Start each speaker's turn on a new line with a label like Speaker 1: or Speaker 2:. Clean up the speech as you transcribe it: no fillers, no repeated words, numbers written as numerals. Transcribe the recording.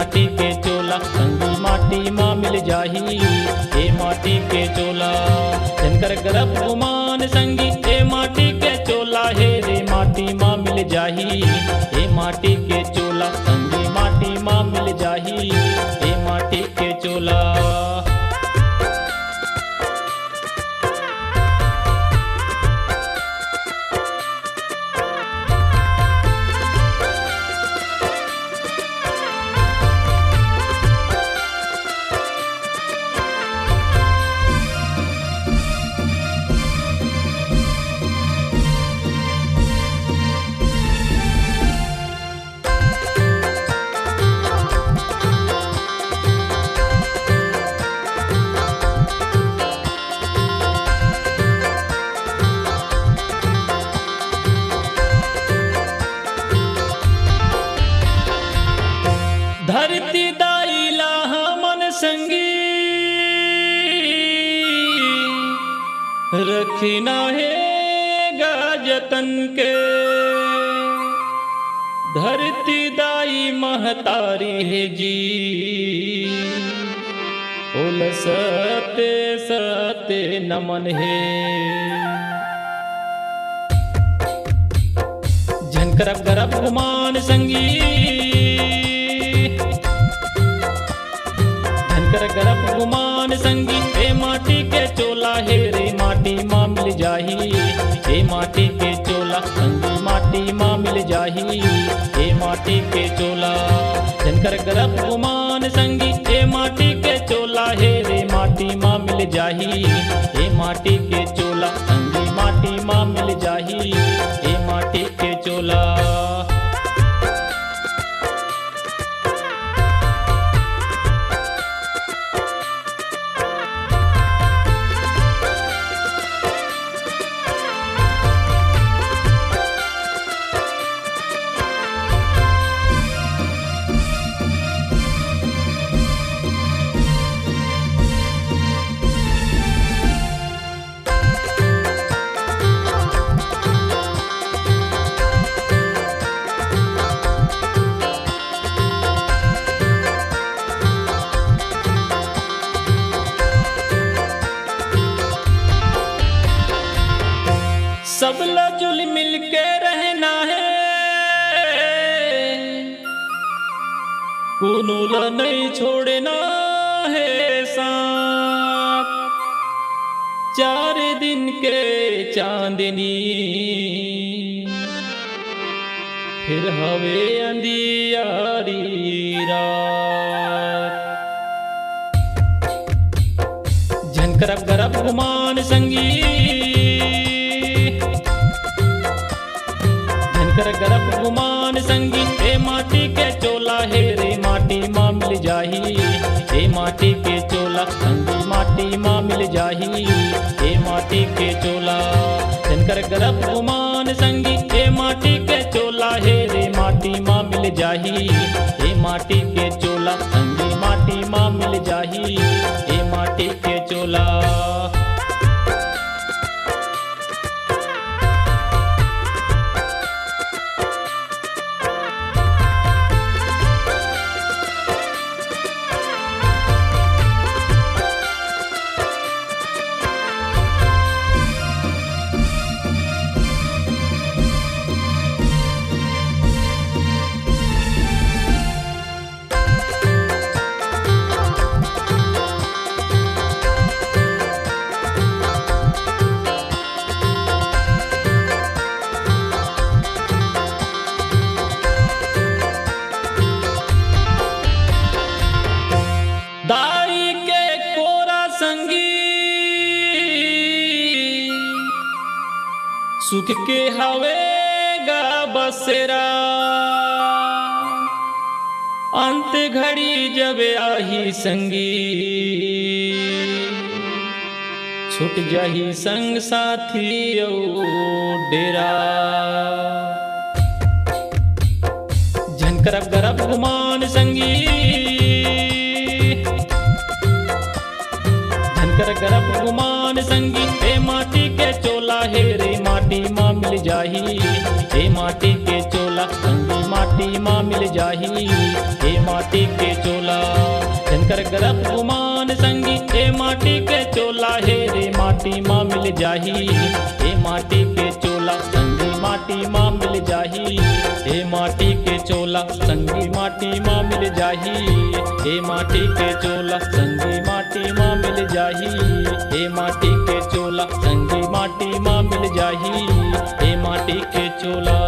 Speaker 1: माटी के चोला संगी माटी माँ मिल जाही ए माटी के चोला जनकर गर्भ गुमान संगी ए माटी के चोला हे रे माटी माँ मिल जाही ए माटी के चोला संगी माटी माँ मिल जाही ए माटी के चोला। धरती दाइला मन संगी रखना है गाजतन के धरती दाई महतारी है जी ओल सते सते नमन है झनकर गर्भ गुमान संगी गर्भ गुमान संगी ए माटी के चोला हे रे माटी माँ मिल जाही ए माटी के चोला संगी माटी माँ मिल जाही ए माटी के चोला जनकर गर्भ गुमान संगी ए माटी के चोला हे रे माटी माँ मिल जाही ए माटी के चोला संगी माटी माँ मिल जाही ए माटी के चोला। सब जुल मिल के रहना है कुनूल नहीं छोड़ना है साथ 4 दिन के चांदनी फिर हवे अंधियारी रात झनकर गर्भ गुमान संगी गर्भ गुमान संगी ए माटी के चोला हे रे माटी माँ मिल जाही ए माटी के चोला संगी माटी माँ मिल जाही ए माटी के चोला जनकर गर्भ गुमान संगी ए माटी के चोला हे रे माटी माँ मिल जाही ए माटी के चोला संगी माटी माँ मिल जाही ए माटी के चोला। दाई के कोरा संगी सुख के हवेगा बसेरा अंत घड़ी जब आही संगी छूट जाही संग साथी ओ डेरा झनकर गर्भ गुमान संगी गर्भ गुमान संगी ए माटी के चोला हे रे माटी माँ मिल जाही ए माटी के चोला संगी माटी माटी माँ मिल जाही हे माटी के चोला। जनकर गरब गुमान संगी हे माटी के चोला हे रे माटी माँ मिल जाही हे माटी के चोला संगी माटी माँ मिल जाही हे माटी के चोला संगी माटी माँ मिल जाही हे माटी के चोला संगी माटी माँ मिल जाही हे माटी के चोला संगी माटी माँ मिल जाही हे माटी के चोला।